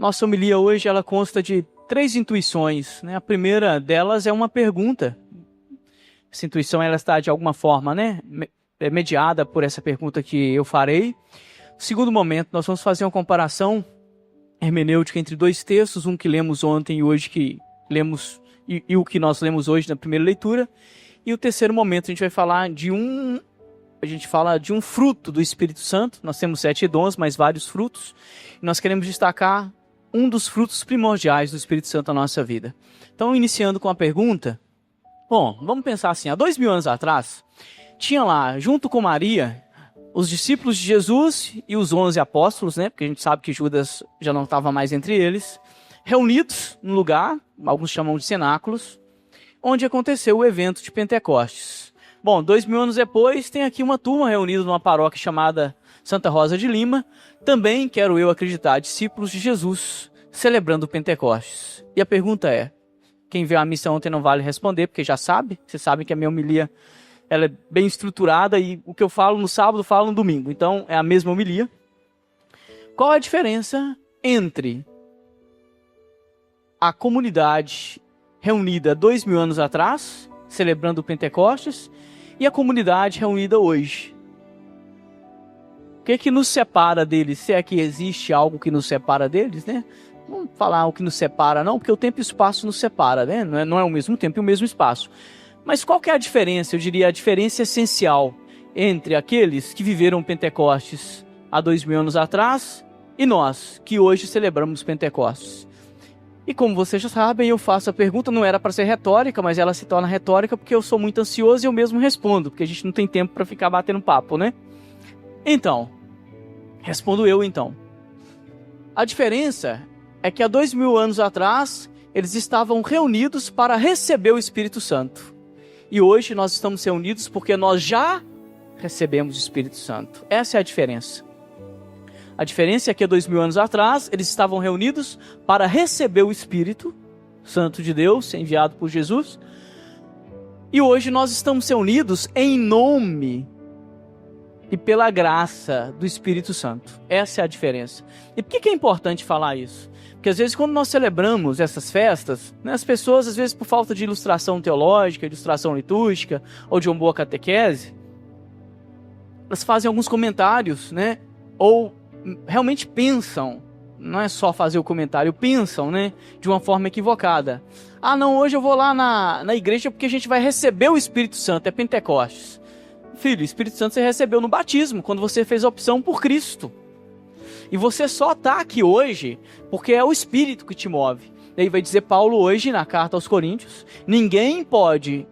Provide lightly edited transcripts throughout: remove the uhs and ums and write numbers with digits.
Nossa homilia hoje ela consta de 3 intuições, né? A primeira delas é uma pergunta. Essa intuição ela está de alguma forma, né, mediada por essa pergunta que eu farei. No segundo momento, nós vamos fazer uma comparação hermenêutica entre 2 textos, um que lemos ontem e hoje que lemos e o que nós lemos hoje na primeira leitura. E o terceiro momento a gente vai falar de um fruto do Espírito Santo. Nós temos 7 dons, mas vários frutos. E nós queremos destacar um dos frutos primordiais do Espírito Santo na nossa vida. Então, iniciando com a pergunta, bom, vamos pensar assim, há 2000 anos atrás, tinha lá, junto com Maria, os discípulos de Jesus e os 11 apóstolos, né? Porque a gente sabe que Judas já não estava mais entre eles, reunidos num lugar, alguns chamam de cenáculos, onde aconteceu o evento de Pentecostes. Bom, 2000 anos depois, tem aqui uma turma reunida numa paróquia chamada Santa Rosa de Lima, também, quero eu acreditar, discípulos de Jesus, celebrando o Pentecostes. E a pergunta é, quem viu a missa ontem não vale responder, porque já sabe, vocês sabem que a minha homilia ela é bem estruturada e o que eu falo no sábado, eu falo no domingo, então é a mesma homilia. Qual é a diferença entre a comunidade reunida 2000 anos atrás, celebrando o Pentecostes, e a comunidade reunida hoje? O que nos separa deles? Se é que existe algo que nos separa deles, né? Não vamos falar o que nos separa não, porque o tempo e o espaço nos separa, né? Não é o mesmo tempo e o mesmo espaço. Mas qual que é a diferença? Eu diria a diferença essencial entre aqueles que viveram Pentecostes há 2000 anos atrás e nós, que hoje celebramos Pentecostes. E como vocês já sabem, eu faço a pergunta, não era para ser retórica, mas ela se torna retórica porque eu sou muito ansioso e eu mesmo respondo, porque a gente não tem tempo para ficar batendo papo, né? Então, respondo eu então. A diferença é que há 2000 anos atrás, eles estavam reunidos para receber o Espírito Santo. E hoje nós estamos reunidos porque nós já recebemos o Espírito Santo. Essa é a diferença. A diferença é que há 2000 anos atrás, eles estavam reunidos para receber o Espírito Santo de Deus, enviado por Jesus. E hoje nós estamos reunidos em nome e pela graça do Espírito Santo. Essa é a diferença. E por que é importante falar isso? Porque às vezes quando nós celebramos essas festas, né, as pessoas, às vezes por falta de ilustração teológica, ilustração litúrgica, ou de uma boa catequese, elas fazem alguns comentários, né, ou realmente pensam, não é só fazer o comentário, pensam, né, de uma forma equivocada. Ah não, hoje eu vou lá na igreja porque a gente vai receber o Espírito Santo, é Pentecostes. Filho, o Espírito Santo você recebeu no batismo, quando você fez a opção por Cristo. E você só está aqui hoje porque é o Espírito que te move. Daí vai dizer Paulo hoje na carta aos Coríntios, ninguém pode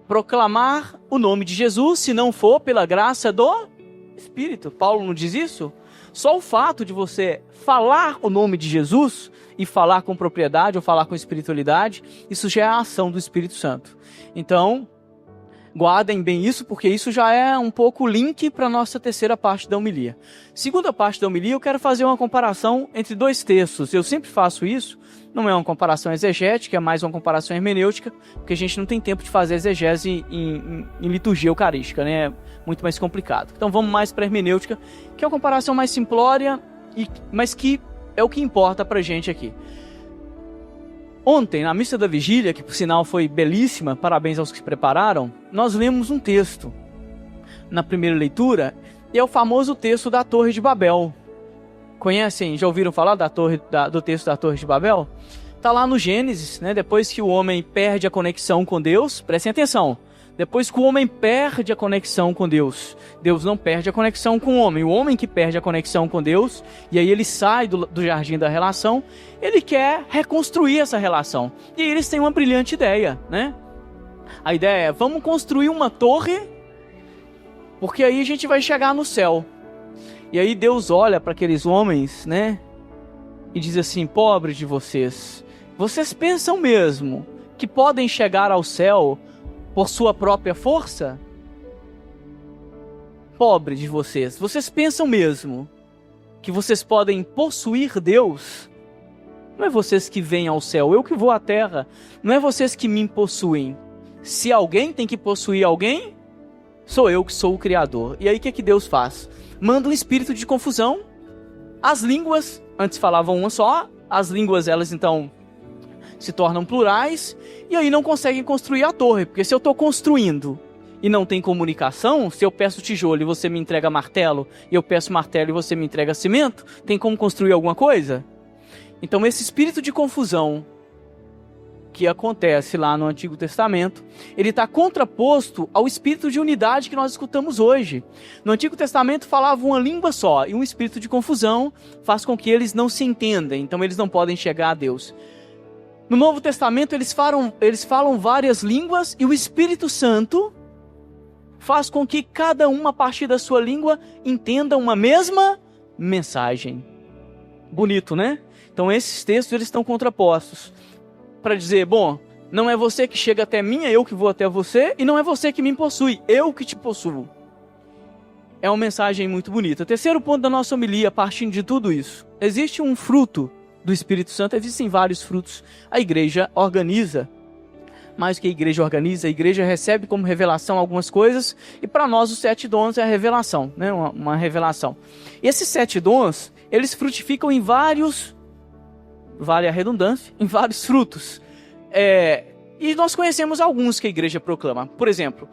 proclamar o nome de Jesus se não for pela graça do Espírito. Paulo não diz isso? Só o fato de você falar o nome de Jesus e falar com propriedade ou falar com espiritualidade, isso já é a ação do Espírito Santo. Então, guardem bem isso, porque isso já é um pouco o link para a nossa terceira parte da homilia. Segunda parte da homilia, eu quero fazer uma comparação entre 2 textos. Eu sempre faço isso, não é uma comparação exegética, é mais uma comparação hermenêutica, porque a gente não tem tempo de fazer exegese em liturgia eucarística, né? É muito mais complicado. Então vamos mais para a hermenêutica, que é uma comparação mais simplória, mas que é o que importa para a gente aqui. Ontem, na missa da vigília, que por sinal foi belíssima, parabéns aos que se prepararam, nós lemos um texto na primeira leitura, e é o famoso texto da Torre de Babel. Conhecem, já ouviram falar do texto da Torre de Babel? Está lá no Gênesis, né? Depois que o homem perde a conexão com Deus, prestem atenção, depois que o homem perde a conexão com Deus, Deus não perde a conexão com o homem que perde a conexão com Deus, e aí ele sai do jardim da relação, ele quer reconstruir essa relação. E aí eles têm uma brilhante ideia, né? A ideia é, vamos construir uma torre, porque aí a gente vai chegar no céu. E aí Deus olha para aqueles homens, né? E diz assim, pobres de vocês, vocês pensam mesmo que podem chegar ao céu por sua própria força? Pobre de vocês, vocês pensam mesmo que vocês podem possuir Deus? Não é vocês que vêm ao céu, eu que vou à terra. Não é vocês que me possuem. Se alguém tem que possuir alguém, sou eu que sou o Criador. E aí o que Deus faz? Manda um espírito de confusão, as línguas Antes falavam uma só, as línguas elas então se tornam plurais, e aí não conseguem construir a torre, porque se eu estou construindo e não tem comunicação, se eu peço tijolo e você me entrega martelo, e eu peço martelo e você me entrega cimento, tem como construir alguma coisa? Então esse espírito de confusão que acontece lá no Antigo Testamento, ele está contraposto ao espírito de unidade que nós escutamos hoje. No Antigo Testamento falava uma língua só, e um espírito de confusão faz com que eles não se entendam, então eles não podem chegar a Deus. No Novo Testamento eles falam várias línguas, e o Espírito Santo faz com que cada um, a partir da sua língua, entenda uma mesma mensagem. Bonito, né? Então esses textos eles estão contrapostos. Para dizer, bom, não é você que chega até mim, é eu que vou até você, e não é você que me possui, eu que te possuo. É uma mensagem muito bonita. O terceiro ponto da nossa homilia, partindo de tudo isso, existe um fruto do Espírito Santo, existem vários frutos. A igreja organiza, mais que a igreja organiza, a igreja recebe como revelação algumas coisas, e para nós os 7 dons é a revelação, né? Uma revelação. E esses 7 dons, eles frutificam em vários, vale a redundância, em vários frutos. E nós conhecemos alguns que a igreja proclama. Por exemplo,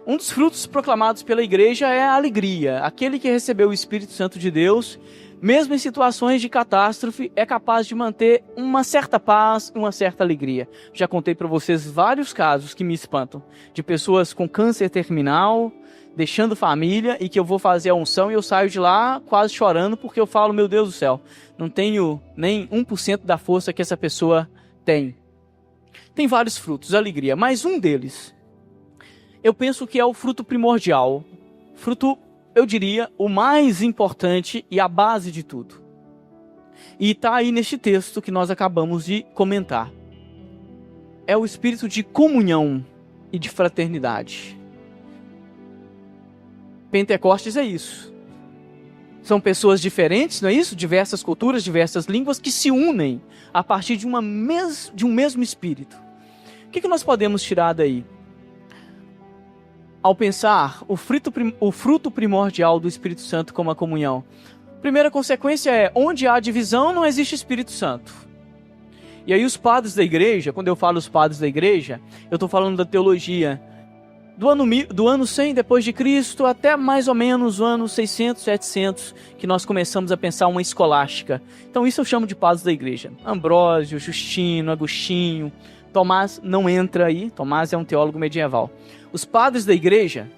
um dos frutos proclamados pela igreja é a alegria. Aquele que recebeu o Espírito Santo de Deus, mesmo em situações de catástrofe, é capaz de manter uma certa paz, uma certa alegria. Já contei para vocês vários casos que me espantam, de pessoas com câncer terminal, deixando família, e que eu vou fazer a unção e eu saio de lá quase chorando, porque eu falo, meu Deus do céu, não tenho nem 1% da força que essa pessoa tem. Tem vários frutos, alegria, mas um deles, eu penso que é o fruto primordial, fruto, eu diria, o mais importante e a base de tudo. E está aí neste texto que nós acabamos de comentar. É o espírito de comunhão e de fraternidade. Pentecostes é isso. São pessoas diferentes, não é isso? Diversas culturas, diversas línguas que se unem a partir de um mesmo espírito. O que nós podemos tirar daí? Ao pensar o fruto primordial do Espírito Santo como a comunhão, a primeira consequência é, onde há divisão não existe Espírito Santo. E aí os padres da igreja, quando eu falo os padres da igreja, eu estou falando da teologia do ano 100 depois de Cristo até mais ou menos o ano 600, 700, que nós começamos a pensar uma escolástica. Então isso eu chamo de padres da igreja. Ambrósio, Justino, Agostinho, Tomás não entra aí, Tomás é um teólogo medieval. Os padres da igreja,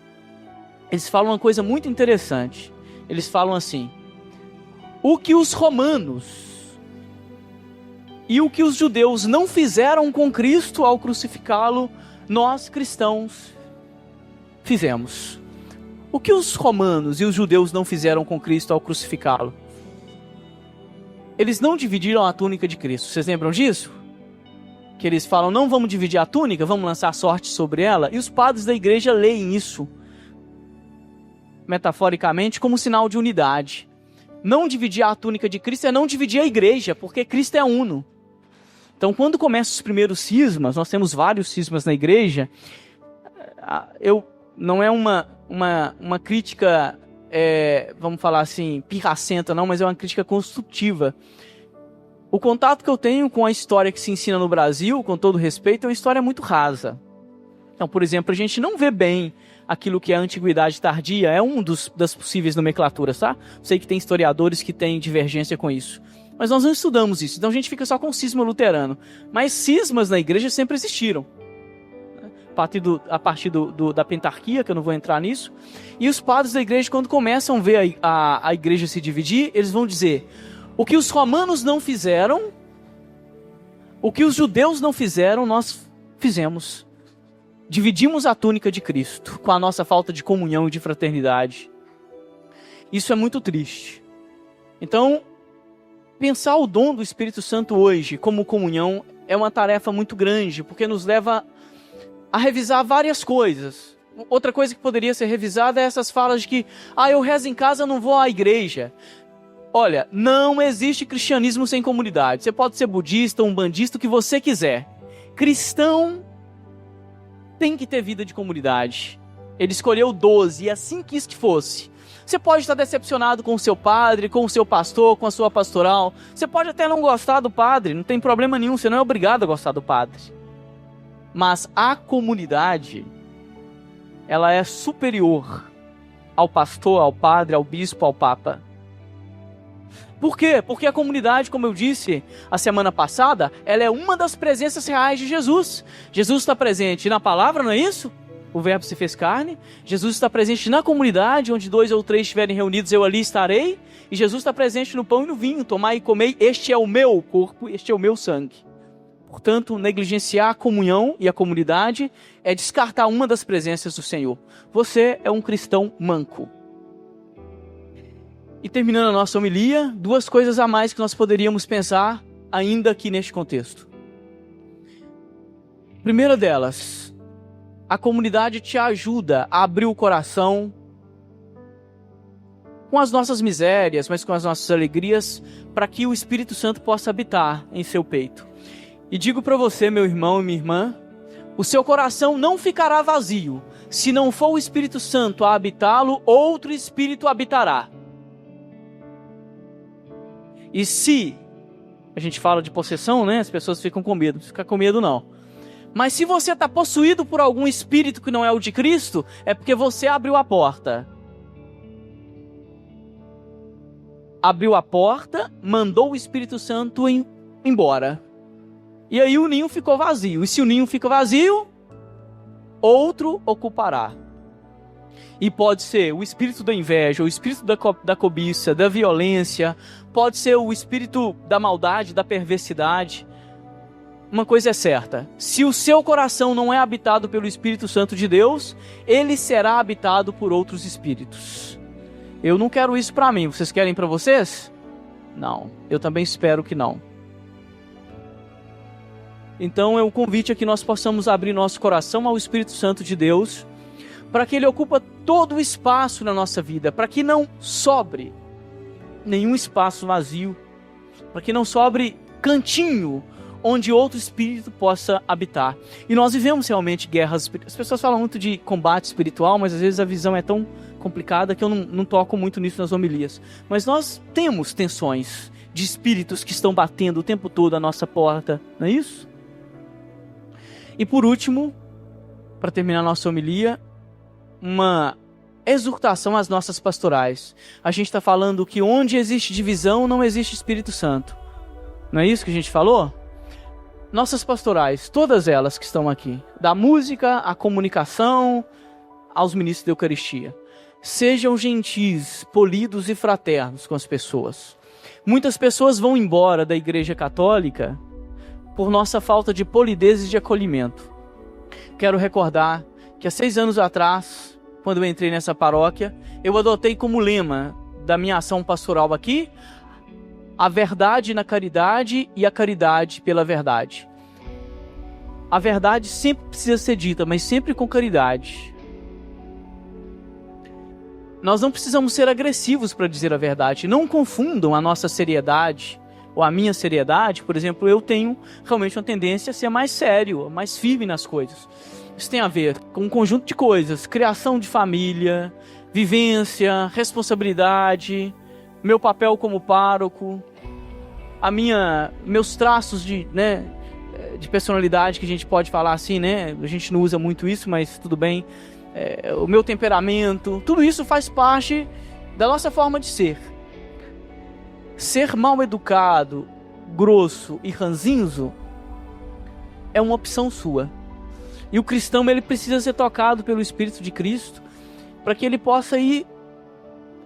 eles falam uma coisa muito interessante. Eles falam assim, o que os romanos e o que os judeus não fizeram com Cristo ao crucificá-lo, nós cristãos fizemos. O que os romanos e os judeus não fizeram com Cristo ao crucificá-lo? Eles não dividiram a túnica de Cristo. Vocês lembram disso? Que eles falam, não vamos dividir a túnica, vamos lançar sorte sobre ela. E os padres da igreja leem isso, metaforicamente, como sinal de unidade. Não dividir a túnica de Cristo é não dividir a igreja, porque Cristo é uno. Então, quando começam os primeiros cismas, nós temos vários cismas na igreja, não é uma crítica, vamos falar assim, pirracenta não, mas é uma crítica construtiva. O contato que eu tenho com a história que se ensina no Brasil, com todo respeito, é uma história muito rasa. Então, por exemplo, a gente não vê bem aquilo que é a antiguidade tardia, é das possíveis nomenclaturas, tá? Sei que tem historiadores que têm divergência com isso. Mas nós não estudamos isso, então a gente fica só com o cisma luterano. Mas cismas na igreja sempre existiram. A partir da pentarquia, que eu não vou entrar nisso. E os padres da igreja, quando começam a ver a igreja se dividir, eles vão dizer, o que os romanos não fizeram, o que os judeus não fizeram, nós fizemos. Dividimos a túnica de Cristo, com a nossa falta de comunhão e de fraternidade. Isso é muito triste. Então, pensar o dom do Espírito Santo hoje como comunhão é uma tarefa muito grande, porque nos leva a revisar várias coisas. Outra coisa que poderia ser revisada é essas falas de que eu rezo em casa, não vou à igreja. Olha, não existe cristianismo sem comunidade. Você pode ser budista, umbandista, o que você quiser. Cristão tem que ter vida de comunidade. Ele escolheu 12 e assim quis que fosse. Você pode estar decepcionado com o seu padre, com o seu pastor, com a sua pastoral. Você pode até não gostar do padre, não tem problema nenhum, você não é obrigado a gostar do padre. Mas a comunidade, ela é superior ao pastor, ao padre, ao bispo, ao papa. Por quê? Porque a comunidade, como eu disse a semana passada, ela é uma das presenças reais de Jesus. Jesus está presente na palavra, não é isso? O verbo se fez carne. Jesus está presente na comunidade, onde 2 ou 3 estiverem reunidos, eu ali estarei. E Jesus está presente no pão e no vinho. Tomai e comei, este é o meu corpo, este é o meu sangue. Portanto, negligenciar a comunhão e a comunidade é descartar uma das presenças do Senhor. Você é um cristão manco. E terminando a nossa homilia, 2 coisas a mais que nós poderíamos pensar ainda aqui neste contexto. Primeira delas, a comunidade te ajuda a abrir o coração com as nossas misérias, mas com as nossas alegrias, para que o Espírito Santo possa habitar em seu peito. E digo para você, meu irmão e minha irmã, o seu coração não ficará vazio. Se não for o Espírito Santo a habitá-lo, outro Espírito habitará. E se a gente fala de possessão, né? As pessoas ficam com medo. Não fica com medo, não. Mas se você está possuído por algum espírito que não é o de Cristo, é porque você abriu a porta. Abriu a porta, mandou o Espírito Santo embora. E aí o ninho ficou vazio. E se o ninho fica vazio, outro ocupará. E pode ser o espírito da inveja, o espírito da cobiça, da violência, pode ser o espírito da maldade, da perversidade. Uma coisa é certa, se o seu coração não é habitado pelo Espírito Santo de Deus, ele será habitado por outros espíritos. Eu não quero isso para mim, vocês querem para vocês? Não, eu também espero que não. Então é um convite a que nós possamos abrir nosso coração ao Espírito Santo de Deus, para que ele ocupe todo o espaço na nossa vida, para que não sobre nenhum espaço vazio, para que não sobre cantinho onde outro espírito possa habitar. E nós vivemos realmente guerras espirituais. As pessoas falam muito de combate espiritual, mas às vezes a visão é tão complicada que eu não toco muito nisso nas homilias. Mas nós temos tensões de espíritos que estão batendo o tempo todo à nossa porta, não é isso? E por último, para terminar a nossa homilia, uma exortação às nossas pastorais. A gente está falando que onde existe divisão, não existe Espírito Santo. Não é isso que a gente falou? Nossas pastorais, todas elas que estão aqui, da música, à comunicação, aos ministros da Eucaristia, sejam gentis, polidos e fraternos com as pessoas. Muitas pessoas vão embora da Igreja Católica por nossa falta de polidez e de acolhimento. Quero recordar que há 6 anos atrás, quando eu entrei nessa paróquia, eu adotei como lema da minha ação pastoral aqui, a verdade na caridade e a caridade pela verdade. A verdade sempre precisa ser dita, mas sempre com caridade. Nós não precisamos ser agressivos para dizer a verdade. Não confundam a nossa seriedade ou a minha seriedade. Por exemplo, eu tenho realmente uma tendência a ser mais sério, mais firme nas coisas. Isso tem a ver com um conjunto de coisas. Criação de família, vivência, responsabilidade, meu papel como pároco, meus traços de personalidade, que a gente pode falar assim, né? A gente não usa muito isso, mas tudo bem. O meu temperamento, tudo isso faz parte da nossa forma de ser. Ser mal educado, grosso e ranzinzo é uma opção sua. E o cristão, ele precisa ser tocado pelo Espírito de Cristo para que ele possa ir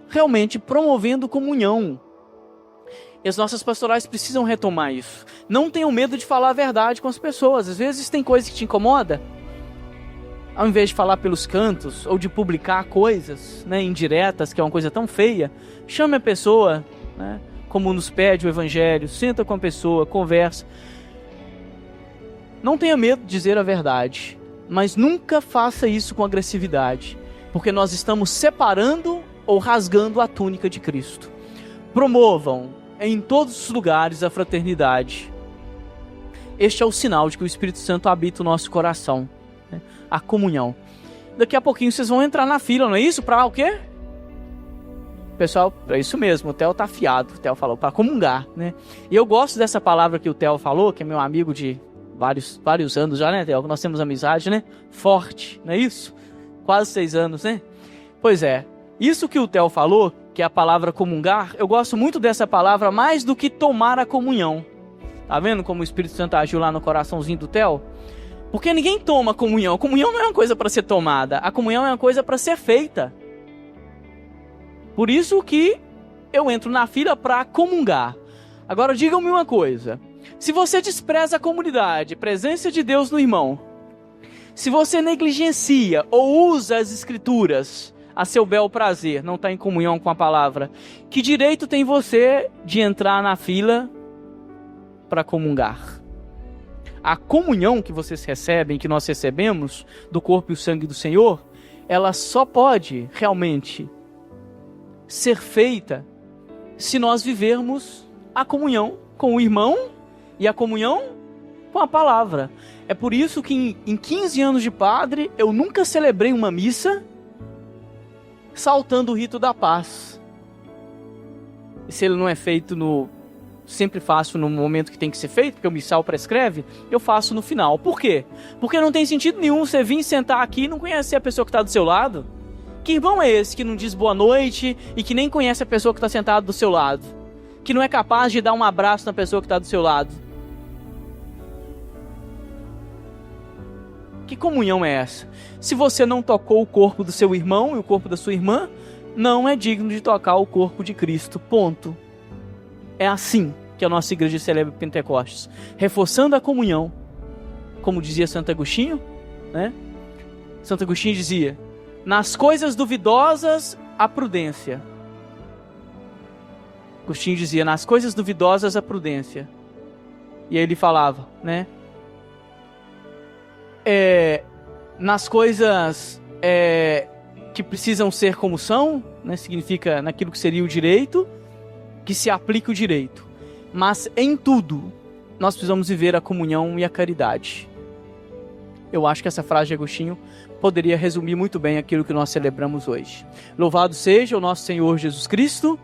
realmente promovendo comunhão. E as nossas pastorais precisam retomar isso. Não tenham medo de falar a verdade com as pessoas. Às vezes tem coisa que te incomoda. Ao invés de falar pelos cantos ou de publicar coisas, indiretas, que é uma coisa tão feia, chame a pessoa, como nos pede o Evangelho, senta com a pessoa, conversa. Não tenha medo de dizer a verdade, mas nunca faça isso com agressividade, porque nós estamos separando ou rasgando a túnica de Cristo. Promovam em todos os lugares a fraternidade. Este é o sinal de que o Espírito Santo habita o nosso coração, a comunhão. Daqui a pouquinho vocês vão entrar na fila, não é isso? Para o quê? Pessoal, é isso mesmo, o Theo tá afiado. O Theo falou, para comungar, né? E eu gosto dessa palavra que o Theo falou, que é meu amigo de vários anos já, né, Theo? Nós temos amizade, né? Forte, não é isso? Quase 6 anos, né? Pois é, isso que o Theo falou, que é a palavra comungar, eu gosto muito dessa palavra mais do que tomar a comunhão. Tá vendo como o Espírito Santo agiu lá no coraçãozinho do Theo? Porque ninguém toma comunhão. A comunhão não é uma coisa para ser tomada. A comunhão é uma coisa para ser feita. Por isso que eu entro na fila para comungar. Agora digam-me uma coisa. Se você despreza a comunidade, presença de Deus no irmão, se você negligencia ou usa as escrituras a seu bel prazer, não está em comunhão com a palavra, que direito tem você de entrar na fila para comungar? A comunhão que vocês recebem, que nós recebemos do corpo e o sangue do Senhor, ela só pode realmente ser feita se nós vivermos a comunhão com o irmão e a comunhão com a palavra. É por isso que em 15 anos de padre eu nunca celebrei uma missa saltando o rito da paz. E se ele não é feito sempre faço no momento que tem que ser feito, porque o missal prescreve, eu faço no final. Por quê? Porque não tem sentido nenhum você vir sentar aqui e não conhecer a pessoa que está do seu lado. Que irmão é esse que não diz boa noite e que nem conhece a pessoa que está sentada do seu lado? Que não é capaz de dar um abraço na pessoa que está do seu lado? Que comunhão é essa? Se você não tocou o corpo do seu irmão e o corpo da sua irmã, não é digno de tocar o corpo de Cristo. Ponto. É assim que a nossa igreja celebra Pentecostes. Reforçando a comunhão. Como dizia Santo Agostinho, né? Santo Agostinho dizia: nas coisas duvidosas, a prudência. Agostinho dizia, nas coisas duvidosas, a prudência. E aí ele falava, né? Nas coisas que precisam ser como são, né? Significa naquilo que seria o direito, que se aplica o direito. Mas em tudo, nós precisamos viver a comunhão e a caridade. Eu acho que essa frase de Agostinho poderia resumir muito bem aquilo que nós celebramos hoje. Louvado seja o nosso Senhor Jesus Cristo.